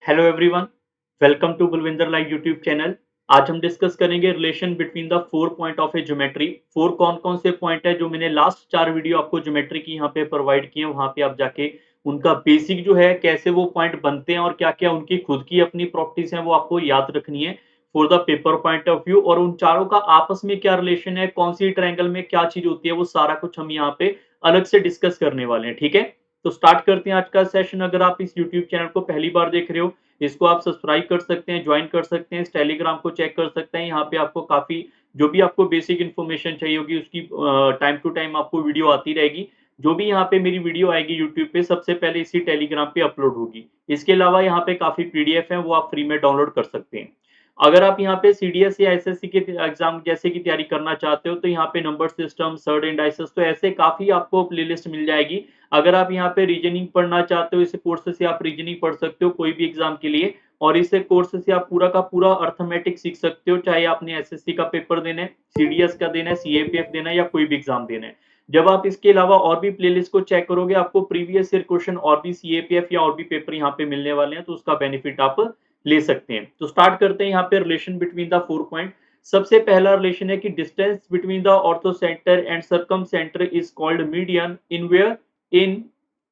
Hello everyone, welcome to Bulwinder live YouTube channel. आज हम discuss करेंगे relation between the 4 point of a geometry. 4 कौन-कौन से पॉइंट है जो मैंने लास्ट 4 वीडियो आपको ज्योमेट्री की यहाँ पे प्रोवाइड किए हैं, वहाँ पे आप जाके उनका बेसिक जो है कैसे वो पॉइंट बनते हैं और क्या-क्या उनकी खुद की अपनी प्रॉपर्टीज हैं वो आपको याद रखनी है for the paper point of view. और उन चारों का आपस में क्या रिलेशन है, कौन सी ट्रायंगल में क्या चीज़ होती है, वो सारा कुछ हम यहाँ पे अलग से डिस्कस करने वाले हैं, ठीक है? तो स्टार्ट करते हैं आज का सेशन। अगर आप इस यूट्यूब चैनल को पहली बार देख रहे हो, इसको आप सब्सक्राइब कर सकते हैं, ज्वाइन कर सकते हैं, इस टेलीग्राम को चेक कर सकते हैं। यहाँ पे आपको काफ़ी जो भी आपको बेसिक इन्फॉर्मेशन चाहिए होगी उसकी टाइम टू टाइम आपको वीडियो आती रहेगी। जो भी यहाँ पे मेरी वीडियो आएगी यूट्यूब पे सबसे पहले इसी टेलीग्राम पे अपलोड होगी। इसके अलावा यहाँ पे काफ़ी पीडीएफ हैं वो आप फ्री में डाउनलोड कर सकते हैं। अगर आप यहाँ पे सीडीएस या एसएससी के एग्जाम जैसे की तैयारी करना चाहते हो तो यहाँ पे नंबर सिस्टम, सर्ड इंडाइसेस तो ऐसे काफ़ी आपको प्लेलिस्ट मिल जाएगी। अगर आप यहाँ पे रीजनिंग पढ़ना चाहते हो, इस कोर्स से आप रीजनिंग पढ़ सकते हो कोई भी एग्जाम के लिए। और इस कोर्स से आप पूरा का पूरा अर्थमेटिक सीख सकते हो, चाहे आपने एसएससी का पेपर देना है, सीडीएस का देना है, सीएपीएफ देना है या कोई भी एग्जाम देना है। जब आप इसके अलावा और भी प्लेलिस्ट को चेक करोगे, आपको प्रीवियस ईयर क्वेश्चन और भी सीएपीएफ या और भी पेपर यहाँ पे मिलने वाले हैं, तो उसका बेनिफिट आप ले सकते हैं। तो स्टार्ट करते हैं यहाँ पे रिलेशन बिटवीन द 4 पॉइंट। सबसे पहला रिलेशन है कि distance between the orthocentre and circumcentre is called median in where in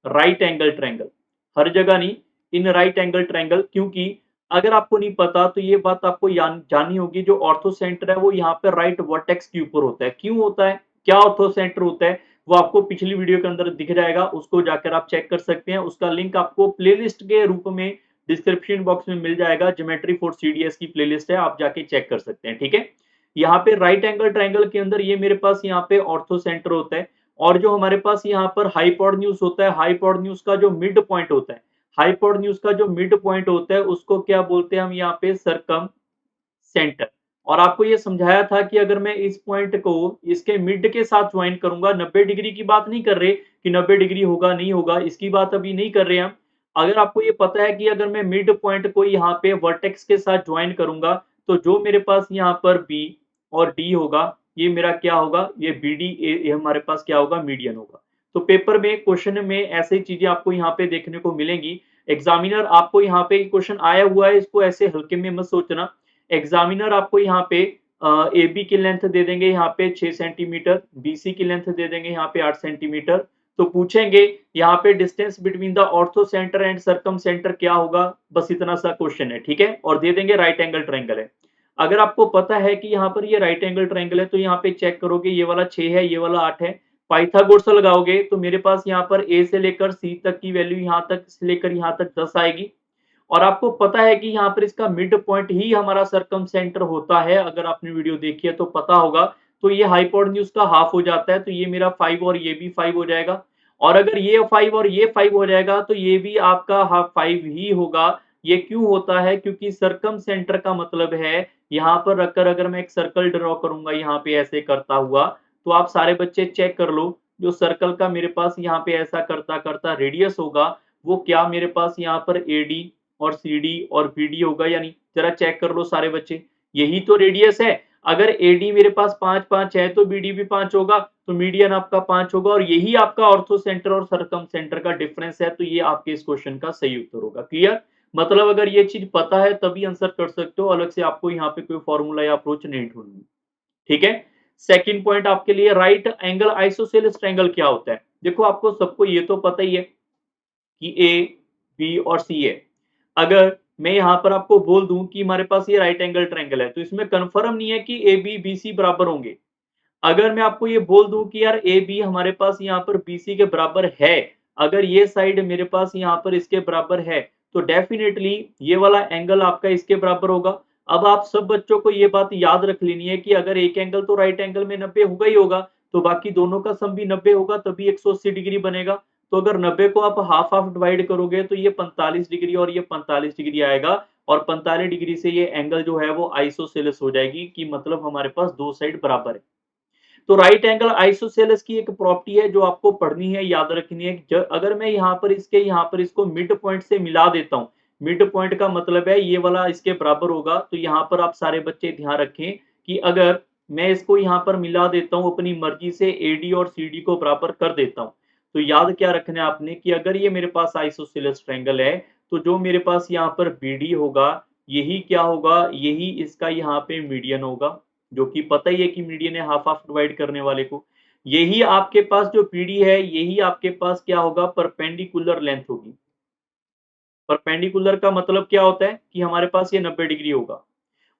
right angle triangle. हर जगह नहीं, इन राइट एंगल ट्रायंगल, क्योंकि अगर आपको नहीं पता तो ये बात आपको जाननी होगी, जो ऑर्थो सेंटर है वो यहाँ पे राइट वर्टेक्स के ऊपर होता है। क्यों होता है, क्या ऑर्थो सेंटर होता है, वो आपको पिछली वीडियो के अंदर दिख जाएगा, उसको जाकर आप चेक कर सकते हैं। उसका लिंक आपको प्लेलिस्ट के रूप में डिस्क्रिप्शन बॉक्स में मिल जाएगा। ज्योमेट्री फॉर सीडीएस की प्लेलिस्ट है, आप जाके चेक कर सकते हैं, ठीक है। यहाँ पे राइट एंगल ट्रायंगल के अंदर ये मेरे पास यहाँ पे ऑर्थो सेंटर होता है। और जो हमारे पास यहाँ पर हाइपोटेन्यूज होता है, हाइपोटेन्यूज का जो मिड पॉइंट होता है, हाइपोटेन्यूज का जो मिड पॉइंट होता है उसको क्या बोलते हैं हम यहाँ पे, सर्कम सेंटर। और आपको ये समझाया था कि अगर मैं इस पॉइंट को इसके मिड के साथ ज्वाइन करूंगा, 90 डिग्री की बात नहीं कर रहे कि 90 डिग्री होगा नहीं होगा, इसकी बात अभी नहीं कर रहे हम। अगर आपको ये पता है कि अगर मैं मिड पॉइंट को यहाँ पे वर्टेक्स के साथ ज्वाइन करूंगा, तो जो मेरे पास यहाँ पर बी और डी होगा, ये मेरा क्या होगा, ये बी डी ये हमारे पास क्या होगा, मीडियन होगा। तो पेपर में क्वेश्चन में ऐसी चीजें आपको यहाँ पे देखने को मिलेंगी। एग्जामिनर आपको यहाँ पे क्वेश्चन आया हुआ है, इसको ऐसे हल्के में मत सोचना। एग्जामिनर आपको यहाँ पे ए बी की लेंथ दे देंगे यहाँ पे 6 सेंटीमीटर, बीसी की लेंथ दे देंगे यहाँ पे 8 सेंटीमीटर। तो पूछेंगे यहाँ पे distance between the orthocentre and circum centre क्या होगा, बस इतना सा क्वेश्चन है, ठीक है। और दे देंगे राइट एंगल ट्रायंगल है। अगर आपको पता है कि यहाँ पर ये राइट एंगल ट्रायंगल है, तो यहाँ पे चेक करोगे ये वाला 6 है, ये वाला 8 है। पाइथागोरस लगाओगे तो मेरे पास यहाँ पर ए से लेकर सी तक की वैल्यू यहाँ तक से लेकर यहाँ तक 10 आएगी। और आपको पता है कि यहाँ पर इसका मिड पॉइंट ही हमारा सर्कम सेंटर होता है। अगर आपने वीडियो देखी है तो पता होगा। तो ये हाइपोटेन्यूज का हाफ हो जाता है, तो ये मेरा 5 और ये भी 5 हो जाएगा। और अगर ये 5 और ये 5 हो जाएगा तो ये भी आपका हाफ 5 ही होगा। ये क्यों होता है, क्योंकि सर्कम सेंटर का मतलब है यहाँ पर रखकर अगर मैं एक सर्कल ड्रॉ करूंगा यहाँ पे ऐसे करता हुआ, तो आप सारे बच्चे चेक कर लो, जो सर्कल का मेरे पास यहाँ पे ऐसा करता करता रेडियस होगा, वो क्या मेरे पास यहाँ पर एडी और सीडी और बीडी होगा या नहीं, जरा चेक कर लो सारे बच्चे। यही तो रेडियस है। अगर एडी मेरे पास 5 5 है तो बीडी भी 5 होगा, तो मीडियन आपका 5 होगा। और यही आपका ऑर्थो सेंटर और सर्कम सेंटर का डिफरेंस है। तो ये आपके इस क्वेश्चन का सही उत्तर होगा। क्लियर? मतलब अगर ये चीज पता है तभी आंसर कर सकते हो, अलग से आपको यहाँ पे कोई फॉर्मूला या अप्रोच नहीं ढूंढनी, ठीक है। सेकंड पॉइंट आपके लिए, राइट एंगल आइसोसेलेस ट्रायंगल क्या होता है। देखो आपको सबको ये तो पता ही है कि ए बी और सी है। अगर मैं यहाँ पर आपको बोल दूं कि हमारे पास ये राइट एंगल ट्रायंगल है, तो इसमें कंफर्म नहीं है कि ए बी बी सी बराबर होंगे। अगर मैं आपको ये बोल दूं कि यार ए बी हमारे पास यहाँ पर बी सी के बराबर है, अगर ये साइड मेरे पास यहाँ पर इसके बराबर है, तो डेफिनेटली ये वाला एंगल आपका इसके बराबर होगा। अब आप सब बच्चों को ये बात याद रख लेनी है कि अगर एक एंगल तो राइट एंगल में 90 होगा ही होगा, तो बाकी दोनों का सम भी 90 होगा, तभी 180 डिग्री बनेगा। तो अगर 90 को आप हाफ हाफ डिवाइड करोगे तो ये 45 डिग्री और ये 45 डिग्री आएगा। और 45 डिग्री से ये एंगल जो है वो आइसोसेलेस हो जाएगी, कि मतलब हमारे पास दो साइड बराबर है। तो राइट एंगल आइसोसेलेस की एक प्रॉपर्टी है जो आपको पढ़नी है, याद रखनी है। अगर मैं यहाँ पर इसको मिड पॉइंट से मिला देता हूँ, मिड पॉइंट का मतलब है ये वाला इसके बराबर होगा। तो यहाँ पर आप सारे बच्चे ध्यान रखें कि अगर मैं इसको यहाँ पर मिला देता हूँ अपनी मर्जी से, एडी और सीडी को बराबर कर देता हूँ, तो याद क्या रखना है आपने कि अगर ये मेरे पास आइसोसेलेस ट्रायंगल है, तो जो मेरे पास यहाँ पर BD होगा, यही क्या होगा, यही इसका यहाँ पे मीडियन होगा, जो कि पता ही है कि मीडियन है हाफ हाफ डिवाइड करने वाले को। यही आपके पास जो BD है, यही आपके पास क्या होगा, परपेंडिकुलर लेंथ होगी। परपेंडिकुलर का मतलब क्या होता है कि हमारे पास ये 90 डिग्री होगा।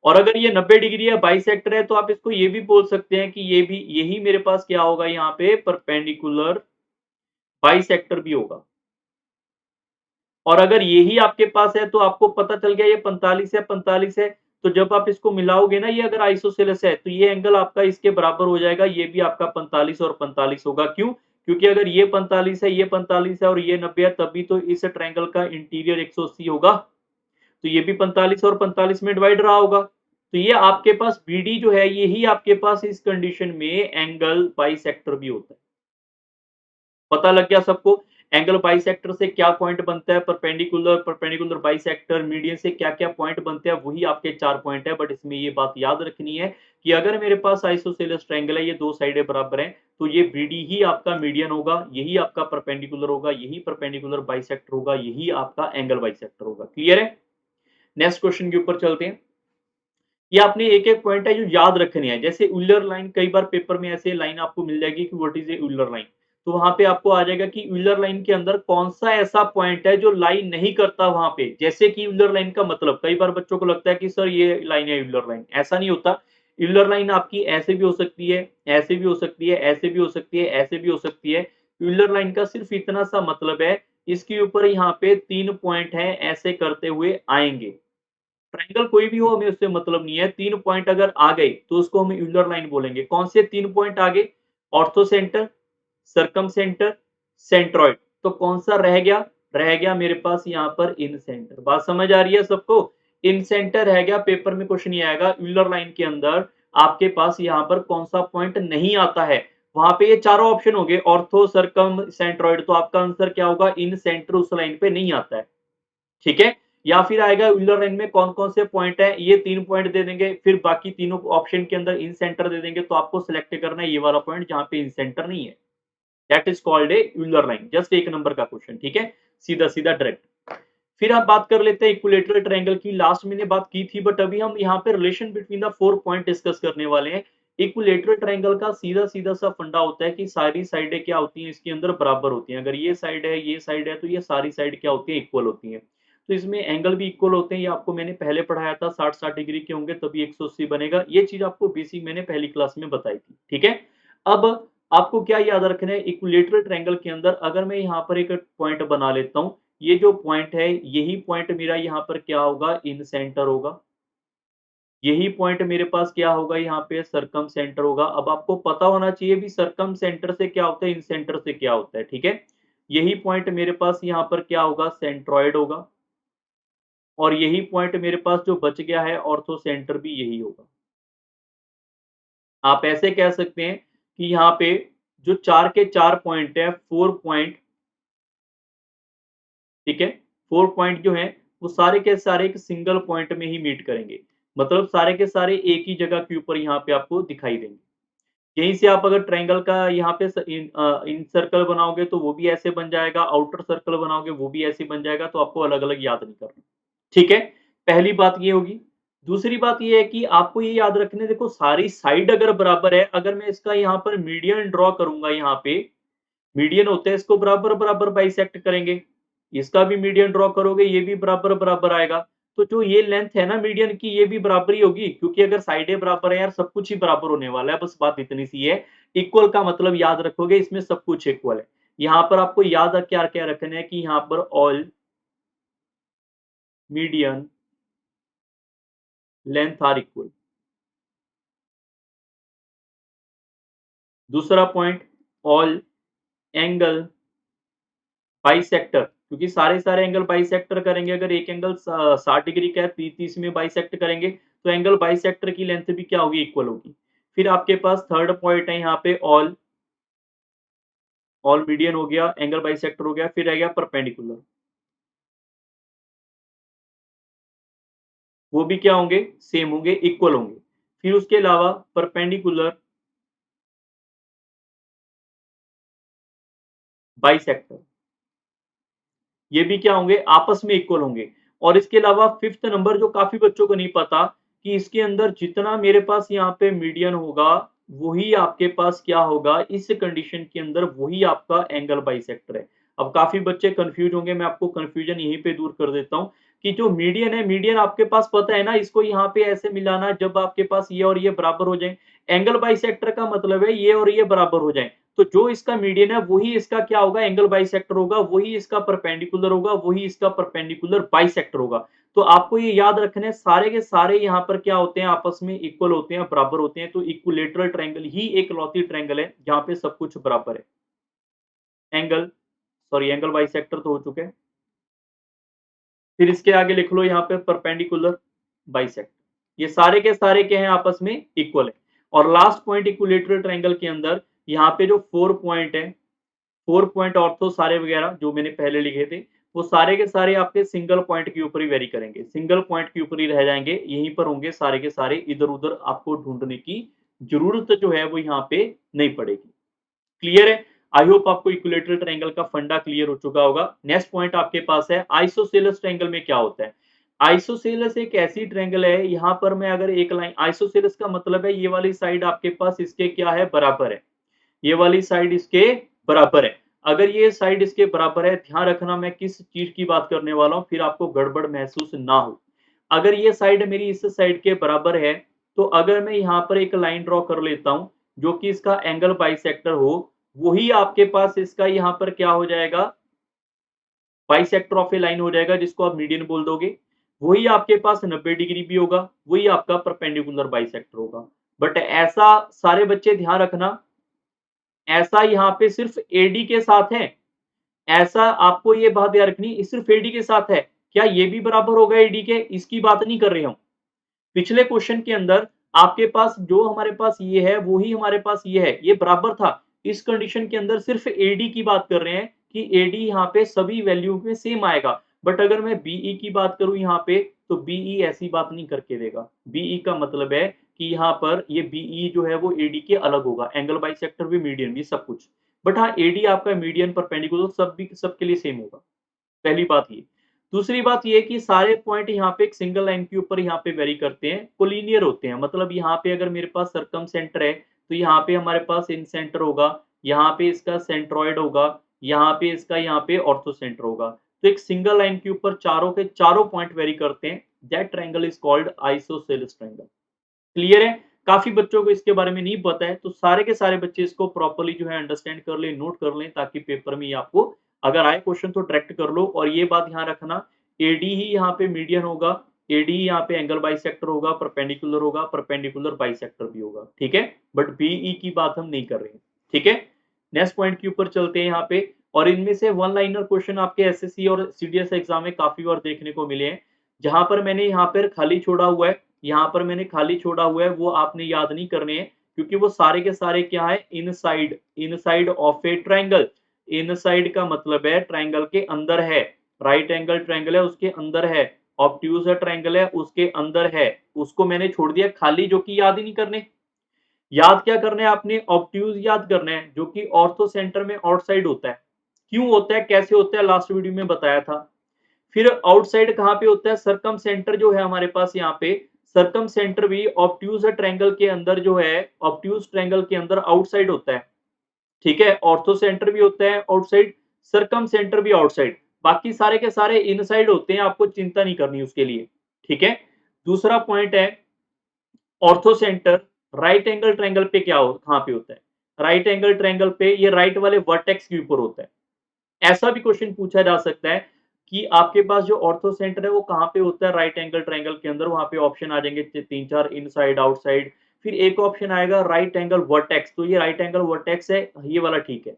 और अगर ये 90 डिग्री है, बाइसेक्टर है, तो आप इसको ये भी बोल सकते हैं कि ये भी यही मेरे पास क्या होगा, यहाँ पे परपेंडिकुलर बाइसेक्टर भी होगा। और अगर यही आपके पास है, तो आपको पता चल गया ये 45 है, 45 है, तो जब आप इसको मिलाओगे ना, ये अगर आइसोसेलेस है, तो ये एंगल आपका इसके बराबर हो जाएगा, ये भी आपका 45 और 45 होगा। क्यों? क्योंकि अगर ये 45 है, ये 45 है और ये 90 है, तभी तो इस ट्रायंगल का इंटीरियर 180 होगा। तो ये भी 45 और 45 में डिवाइड रहा होगा। तो ये आपके पास BD जो है, यही आपके पास इस कंडीशन में एंगल बाइसेक्टर भी होता है। पता लग गया सबको? एंगल बाइसेक्टर से क्या पॉइंट बनता है, परपेंडिकुलर, परपेंडिकुलर बाइसेक्टर, मीडियन से क्या-क्या पॉइंट बनते हैं, वही आपके 4 पॉइंट है। बट इसमें ये बात याद रखनी है कि अगर मेरे पास आइसोसेलेस ट्रायंगल है, ये 2 साइडें बराबर हैं, तो ये BD ही आपका मीडियन होगा, यही आपका परपेंडिकुलर होगा, यही परपेंडिकुलर बाइसेक्टर होगा, यही आपका एंगल बाइसेक्टर होगा। क्लियर है? नेक्स्ट क्वेश्चन के ऊपर चलते हैं। ये आपने एक-एक पॉइंट है जो याद रखने हैं। जैसे यूलर लाइन, कई बार पेपर में ऐसे लाइन आपको मिल जाएगी कि what is a Euler line. तो वहाँ पे आपको आ जाएगा कि यूलर लाइन के अंदर कौन-सा ऐसा पॉइंट है जो लाइन नहीं करता वहाँ पे। जैसे कि यूलर लाइन का मतलब, कई बार बच्चों को लगता है कि सर ये लाइन है यूलर लाइन, ऐसा नहीं होता। यूलर लाइन आपकी ऐसे भी हो सकती है, ऐसे भी हो सकती है, ऐसे भी हो सकती है, ऐसे भी हो सकती है। यूलर लाइन का सिर्फ इतना सा मतलब है, इसके ऊपर यहाँ पे 3 पॉइंट हैं, ऐसे करते हुए आएँगे। ट्रायंगल कोई भी हो, हमें उससे मतलब नहीं है। 3 पॉइंट अगर आ गए, तो उसको हम यूलर लाइन बोलेंगे। कौन से 3 पॉइंट आ गए? Ortho centre, circum centre, centroid. तो कौन सा रह गया? रह गया मेरे पास यहाँ पर इन सेंटर। बात समझ आ रही है सबको? इन सेंटर रह गया, पेपर में क्वेश्चन ये आएगा यूलर लाइन के अंदर आपके पास यहाँ पर कौन सा पॉइंट नहीं आता है। वहां पे ये चारों ऑप्शन हो गए, ऑर्थो, सर्कम, सेंट्रॉइड। तो आपका आंसर क्या होगा? इन सेंटर उस लाइन पे नहीं आता है। ठीक है? या फिर आएगा यूलर लाइन में कौन-कौन से पॉइंट हैं, ये 3 पॉइंट दे देंगे, फिर बाकी तीनों ऑप्शन के अंदर इन सेंटर दे देंगे, तो आपको सिलेक्ट करना है ये वाला पॉइंट जहाँ पे इन सेंटर नहीं है। That is called a Euler line. Just 1 number का क्वेश्चन, ठीक है? सीधा-सीधा डायरेक्ट। फिर आप बात कर लेते हैं इक्विलैटरल ट्रायंगल की। लास्ट मैंने बात की थी, बट अभी हम यहाँ पे relation between the 4 point discuss करने वाले हैं। इक्विलैटरल ट्रायंगल का सीधा-सीधा सा फंडा होता है कि सारी साइडें क्या होती हैं, इसके अंदर बराबर होती हैं। अगर ये साइड है, ये साइड है, तो ये सारी साइड क्या होती है, इक्वल होती हैं। तो इसमें एंगल भी इक्वल होते हैं, ये आपको मैंने पहले पढ़ाया था, 60-60 डिग्री के होंगे तभी 180 बनेगा। ये चीज़ आपको बेसिक मैंने पहली क्लास में बताई थी, ठीक है? अब आपको क्या याद रखना है, इक्विलैटरल ट्रायंगल के अंदर अगर मैं यहाँ पर एक पॉइंट बना लेता हूँ, ये जो पॉइंट है, यही पॉइंट मेरा यहाँ पर क्या होगा, इन सेंटर होगा। यही पॉइंट मेरे पास क्या होगा, यहाँ पे सर्कम सेंटर होगा। अब आपको पता होना चाहिए भी सर्कम सेंटर से क्या होता है, इन सेंटर से क्या होता है, ठीक है? यही पॉइंट मेरे पास यहाँ पर क्या होगा, सेंट्रॉइड होगा। और यही पॉइंट मेरे पास जो बच गया है, ऑर्थो सेंटर भी यही होगा। आप ऐसे कह सकते हैं कि यहाँ पे जो 4 के 4 पॉइंट है, 4 पॉइंट, ठीक है? 4 पॉइंट जो हैं, वो सारे के सारे एक सिंगल पॉइंट में ही मीट करेंगे। मतलब सारे के सारे एक ही जगह के ऊपर यहाँ पे आपको दिखाई देंगे। यहीं से आप अगर ट्रायंगल का यहाँ पे इन सर्कल बनाओगे, तो वो भी ऐसे बन जाएगा, आउटर सर्कल बनाओगे, वो भी ऐसे बन जाएगा, तो आपको अलग-अलग याद नहीं करना। ठीक है? पहली बात ये होगी। दूसरी बात ये है कि आपको ये याद रखना है, देखो सारी साइड अगर बराबर है, अगर मैं इसका यहाँ पर मीडियन ड्रॉ करूँगा, यहाँ पे मीडियन होते हैं, इसको बराबर-बराबर बाइसेक्ट करेंगे। इसका भी मीडियन ड्रॉ करोगे, ये भी बराबर-बराबर आएगा। तो जो ये लेंथ है ना मीडियन की, ये भी बराबर ही होगी, क्योंकि अगर साइडें बराबर है यार, सब कुछ ही बराबर होने वाला है, बस बात इतनी सी है। इक्वल का मतलब याद रखोगे, इसमें सब कुछ इक्वल है। यहाँ पर आपको याद क्या-क्या रखना है कि यहाँ पर all median length are equal. दूसरा पॉइंट, ऑल एंगल बाइसेक्टर, क्योंकि सारे एंगल बाइसेक्टर करेंगे। अगर एक एंगल 60 डिग्री का है, 30 में बाइसेक्ट करेंगे, तो एंगल बाइसेक्टर की लेंथ भी क्या होगी, इक्वल होगी। फिर आपके पास थर्ड पॉइंट है यहाँ पे, ऑल मीडियन हो गया, एंगल बाइसेक्टर हो गया, फिर रह गया परपेंडिकुलर। वो भी क्या होंगे, सेम होंगे, इक्वल होंगे। फिर उसके अलावा परपेंडिकुलर बाइसेक्टर, ये भी क्या होंगे, आपस में इक्वल होंगे। और इसके अलावा फिफ्थ नंबर जो काफी बच्चों को नहीं पता कि इसके अंदर जितना मेरे पास यहाँ पे मीडियन होगा, वही आपके पास क्या होगा, इस कंडीशन के अंदर वही आपका एंगल बाइसेक्टर है। अब काफी बच्चे कंफ्यूज होंगे, मैं आपको कंफ्यूजन यहीं पे दूर कर देता हूँ कि जो मीडियन है, मीडियन आपके पास पता है ना, इसको यहाँ पे ऐसे मिलाना जब आपके पास ये और ये बराबर हो जाए। एंगल बाइसेक्टर का मतलब है ये और ये बराबर हो जाए। तो जो इसका मीडियन है वही इसका क्या होगा, एंगल बाइसेक्टर होगा, वही इसका परपेंडिकुलर होगा, वही इसका परपेंडिकुलर बाइसेक्टर होगा। तो आपको ये याद रखना है, सारे के सारे यहाँ पर क्या होते हैं, आपस में इक्वल होते हैं, बराबर होते हैं। तो इक्विलेटरल ट्रायंगल ही एक लौती ट्रायंगल है जहाँ पे सब कुछ बराबर है। एंगल सॉरी एंगल बाइसेक्टर तो हो चुके हैं। फिर इसके आगे लिख लो यहाँ पे परपेंडिकुलर बाइसेक्टर। ये सारे के सारे क्या हैं, आपस में इक्वल है। और लास्ट पॉइंट इक्विलेटरल ट्रायंगल के अंदर यहाँ पे जो 4 पॉइंट है, 4 पॉइंट ऑर्थो सारे वगैरह जो मैंने पहले लिखे थे, वो सारे के सारे आपके सिंगल पॉइंट के ऊपर ही वेरी करेंगे, सिंगल पॉइंट के ऊपर ही रह जाएंगे, यहीं पर होंगे सारे के सारे, इधर-उधर आपको ढूँढने की जरूरत जो है वो यहाँ पे नहीं पड़ेगी। क्लियर है? आई होप आपको इक्विलेटरल ट्रायंगल का फंडा क्लियर हो चुका होगा। नेक्स्ट पॉइंट आपके पास है आइसोसेलेस ट्रायंगल में क्या होता है? आइसोसेलेस एक ऐसी ट्रायंगल है, यहाँ पर मैं अगर एक लाइन, आइसोसेलेस का मतलब है ये वाली साइड आपके पास इसके क्या है, बराबर है। ये वाली साइड इसके बराबर है। अगर ये साइड इसके बराबर है, ध्यान रखना मैं किस चीज की बात करने वाला हूँ, फिर आपको गड़बड़ महसूस ना हो। अगर ये साइड मेरी इस साइड के बराबर है, तो अगर मैं यहाँ पर एक लाइन ड्रॉ कर लेता हूँ जो कि इसका एंगल बाइसेक्टर हो, वही आपके पास इसका यहाँ पर क्या हो जाएगा, बाइसेक्टर ऑफ ए लाइन हो जाएगा, जिसको आप मीडियन बोल दोगे। वही आपके पास 90 डिग्री भी होगा, वही आपका परपेंडिकुलर बाइसेक्टर होगा। बट ऐसा सारे बच्चे ध्यान रखना, ऐसा यहाँ पे सिर्फ एडी के साथ है। ऐसा आपको ये बात याद रखनी, ये सिर्फ एडी के साथ है। क्या ये भी बराबर होगा एडी के? इसकी बात नहीं कर रहे हम। पिछले क्वेश्चन के अंदर आपके पास जो हमारे पास ये है, वो ही हमारे पास ये है, ये बराबर था। इस कंडीशन के अंदर सिर्फ एडी की बात कर रहे हैं कि एडी यहाँ पे सभी वैल्यू में सेम आएगा। बट अगर मैं बीई की बात करूँ यहाँ पे, तो बीई ऐसी बात नहीं करके देगा। बीई का मतलब है कि यहाँ पर ये बीई जो है वो एडी के अलग होगा, एंगल बाइसेक्टर भी, मीडियन भी, सब कुछ। बट हाँ, एडी आपका मीडियन परपेंडिकुलर सब भी सबके लिए सेम होगा। पहली बात ये। दूसरी बात ये कि सारे पॉइंट यहाँ पे एक सिंगल लाइन के ऊपर यहाँ पे वेरी करते हैं, कोलिनियर होते हैं। मतलब यहाँ पे अगर मेरे पास सर्कम सेंटर है, तो यहाँ पे हमारे पास इन सेंटर होगा, यहाँ पे इसका सेंट्रॉइड होगा, यहाँ पे ऑर्थो सेंटर होगा। तो एक सिंगल लाइन के ऊपर चारों के चारों पॉइंट वेरी करते हैं। That triangle is called isosceles triangle. Clear है? काफी बच्चों को इसके बारे में नहीं पता है, तो सारे के सारे बच्चे इसको प्रॉपर्ली जो है अंडरस्टैंड कर लें, नोट कर लें, ताकि पेपर में ये आपको अगर आए क्वेश्चन तो डायरेक्ट कर लो। और ये बात ध्यान रखना, एडी ही यहाँ पे मीडियन होगा, एडी यहाँ पे एंगल बाइसेक्टर होगा, परपेंडिकुलर बाइसेक्टर भी होगा, ठीक है। बट बीई की बात हम नहीं कर रहे हैं, ठीक है। नेक्स्ट पॉइंट के ऊपर चलते हैं यहाँ पे। और इनमें से वन लाइनर क्वेश्चन आपके एसएससी और सीडीएस एग्जाम में काफी बार देखने को मिले हैं। जहां पर मैंने यहाँ पर खाली छोड़ा हुआ है, यहाँ पर मैंने खाली छोड़ा हुआ है, वो आपने याद नहीं करने हैं, क्योंकि वो सारे के सारे क्या है, inside, inside of A triangle. Inside का मतलब है ट्रायंगल के अंदर है। राइट एंगल ट्रायंगल है उसके अंदर है, ऑब्ट्यूज ट्रायंगल है उसके अंदर है। उसको मैंने छोड़ दिया खाली, जो कि याद ही नहीं करने। याद क्या करना है आपने, ऑब्ट्यूज याद करना है, जो कि ऑर्थो सेंटर में आउटसाइड होता है। क्यों होता है, कैसे होता है, लास्ट वीडियो में बताया था। फिर आउटसाइड कहाँ पे होता है, सरकम सेंटर जो है हमारे पास यहाँ पे, सरकम सेंटर भी ऑब्ट्यूज ट्रायंगल के अंदर जो है, ऑब्ट्यूज ट्रायंगल के अंदर आउटसाइड होता है, ठीक है। ऑर्थो सेंटर भी होता है आउटसाइड, सरकम सेंटर भी आउटसाइड, बाकी सारे के सारे इनसाइड होते हैं, आपको चिंता नहीं करनी उसके लिए, ठीक है। दूसरा पॉइंट है, ortho centre right angle triangle पे क्या हो, कहाँ पे होता है, राइट एंगल ट्रायंगल पे ये राइट वाले वर्टेक्स के ऊपर होता है। ऐसा भी क्वेश्चन पूछा जा सकता है कि आपके पास जो ऑर्थो सेंटर है वो कहाँ पे होता है, राइट एंगल ट्रायंगल के अंदर। वहां पे ऑप्शन आ जाएंगे तीन चार, इनसाइड, आउटसाइड। फिर एक ऑप्शन आएगा राइट एंगल वर्टेक्स, तो ये राइट एंगल वर्टेक्स है, ये वाला ठीक है।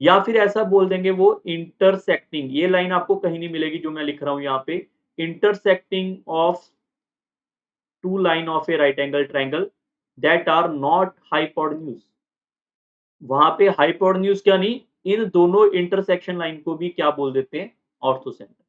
या फिर ऐसा बोल देंगे वो इंटरसेक्टिंग, ये लाइन आपको कहीं नहीं मिलेगी जो मैं लिख रहा हूं यहाँ पे, intersecting of two line of a right angle triangle that are not hypotenuse. वहां पे हाइपोटेन्यूज क्या नहीं, इन दोनों इंटरसेक्शन लाइन को भी क्या बोल देते हैं, ऑर्थो सेंटर,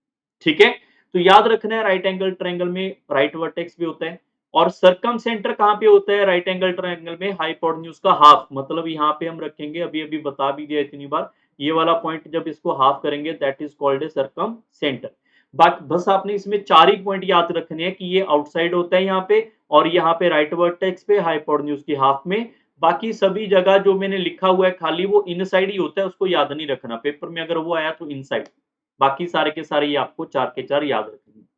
ठीक है। तो याद रखना है, राइट एंगल ट्रायंगल में राइट वर्टेक्स भी होता है। और सरकम सेंटर कहां पे होता है, राइट एंगल ट्रायंगल में हाइपोटेन्यूज का हाफ। मतलब यहाँ पे हम रखेंगे, अभी अभी बता भी दिया इतनी बार, ये वाला पॉइंट जब इसको हाफ करेंगे that is called a circum centre. बस आपने इसमें 4 ही पॉइंट याद रखने हैं कि ये आउटसाइड होता है यहाँ पे, और यहाँ पे राइट वर्टेक्स पे हाइपोटेन्यूज की हाफ में। बाकी सभी जगह जो मैंने लिखा हुआ है खाली वो इनसाइड ही होता है, उसको याद नहीं रखना। पेपर में अगर वो आया तो इनसाइड, बाकी सारे के सारे ये आपको 4 के 4 याद रखने हैं।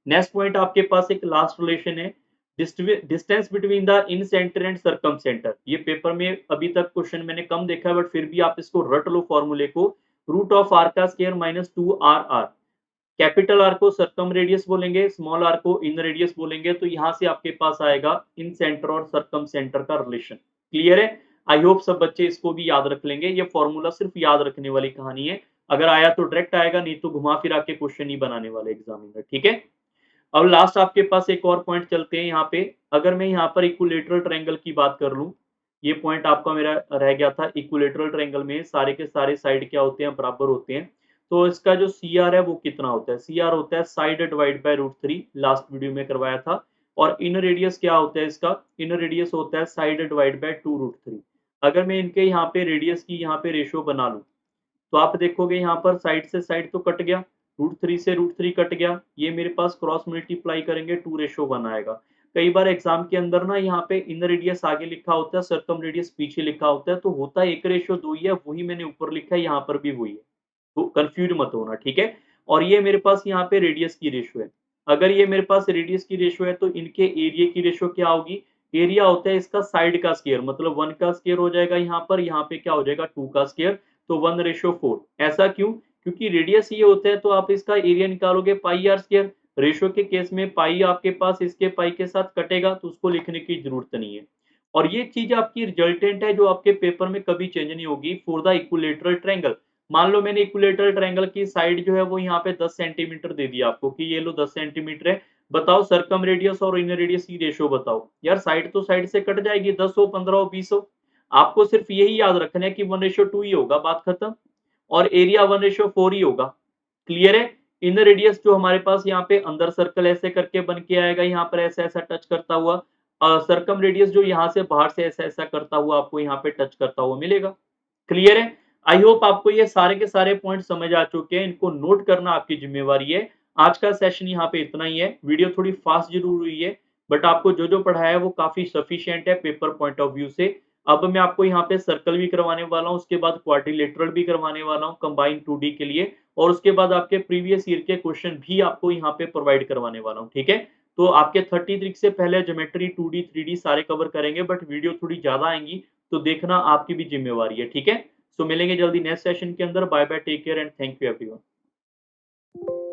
नेक्स्ट पॉइंट आपके पास एक लास्ट रिलेशन है, distance between the in centre and circum centre. ये पेपर में अभी तक क्वेश्चन मैंने कम देखा है, बट फिर भी आप इसको रट लो फॉर्मूले को, रूट ऑफ आर का स्क्वायर माइनस 2 आर आर। कैपिटल आर को सर्कम रेडियस बोलेंगे, स्मॉल आर को इन रेडियस बोलेंगे, तो यहाँ से आपके पास आएगा इन सेंटर और सर्कम सेंटर का रिलेशन। क्लियर है? आई होप सब बच्चे इसको भी याद रख लेंगे। ये फॉर्मूला सिर्फ याद रखने वाली कहानी है, अगर आया तो डायरेक्ट आएगा, नहीं तो घुमा फिरा के क्वेश्चन ही बनाने वाले एग्जामिनर। ठीक है, अब लास्ट आपके पास एक और पॉइंट चलते हैं यहाँ पे। अगर मैं यहाँ पर इक्विलेटरल ट्रायंगल की बात कर लूं, ये पॉइंट आपका मेरा रह गया था। इक्विलेटरल ट्रायंगल में सारे के सारे साइड क्या होते हैं, बराबर होते हैं। तो इसका जो सी आर है वो कितना होता है, सी आर होता है side divide by √3, last video में करवाया था। और इन रेडियस क्या होता है इसका, इन रेडियस होता है साइड डिवाइड बाय 2√3। अगर मैं इनके यहाँ पे रेडियस की यहाँ पे रेशियो बना लूं, तो आप देखोगे यहाँ पर साइड से साइड तो कट गया, √3 से √3 कट गया, ये मेरे पास क्रॉस मल्टीप्लाई करेंगे 2:1 आएगा। कई बार एग्जाम के अंदर ना यहाँ पे इन रेडियस आगे लिखा होता है, सर्कम रेडियस पीछे लिखा होता है, तो होता 1:2 ही है, वही मैंने ऊपर लिखा है, यहाँ पर भी वही है, तो कंफ्यूज मत होना। ठीक है, और ये मेरे पास यहाँ पे रेडियस की रेशियो है। अगर ये मेरे पास रेडियस की रेशियो है तो इनके एरिया की रेशियो क्या होगी, एरिया होता है इसका साइड का स्क्वायर, मतलब 1 का स्क्वायर हो जाएगा यहाँ पर, यहाँ पे क्या हो जाएगा 2 का स्क्वायर, तो 1:4। ऐसा क्यों, क्योंकि रेडियस ये होता है, तो आप इसका एरिया निकालोगे पाई आर स्क्वायर। रेशियो के केस में पाई आपके पास इसके पाई के साथ कटेगा, तो उसको लिखने की जरूरत नहीं है। और ये चीज आपकी रिजल्टेंट है जो आपके पेपर में कभी चेंज नहीं होगी फॉर द इक्विलेटरल ट्रायंगल। मान लो मैंने इक्विलेटरल ट्रायंगल की साइड जो है वो यहाँ पे 10 सेंटीमीटर दे दिया आपको कि ये लो 10 सेंटीमीटर है। बताओ सर्कम रेडियस और इन रेडियस की रेशियो बताओ। यार साइड तो साइड से कट जाएगी, 10 हो, 15 हो, 20 हो। आपको सिर्फ यही याद रखना है कि 1:2 ही होगा, बात खत्म। और एरिया 1:4 ही होगा। क्लियर है? इन रेडियस जो हमारे पास यहाँ पे अंदर सर्कल ऐसे करके बन के आएगा, यहाँ पर ऐसा ऐसा टच करता हुआ। सर्कम रेडियस जो यहाँ से बाहर से ऐसा ऐसा करता हुआ आपको यहाँ पे टच करता हुआ मिलेगा। क्लियर है? आई होप आपको ये सारे के सारे पॉइंट समझ आ चुके हैं, इनको नोट करना आपकी जिम्मेवारी है। आज का सेशन यहाँ पे इतना ही है। वीडियो थोड़ी फास्ट जरूर हुई है, बट आपको जो जो पढ़ाया है वो काफी सफिशिएंट है पेपर पॉइंट ऑफ व्यू से। अब मैं आपको यहाँ पे सर्कल भी करवाने वाला हूँ, उसके बाद क्वाड्रिलेटरल भी करवाने वाला हूँ कंबाइन 2D के लिए, और उसके बाद आपके प्रीवियस ईयर के क्वेश्चन भी आपको यहाँ पे प्रोवाइड करवाने वाला हूँ। ठीक है, तो आपके 30 तरीक से पहले ज्योमेट्री 2D 3D सारे कवर करेंगे, बट वीडियो थोड़ी ज्यादा आएंगी, तो देखना आपकी भी जिम्मेवारी है। ठीक है, सो मिलेंगे जल्दी नेक्स्ट सेशन के अंदर। Bye bye, take care and thank you everyone.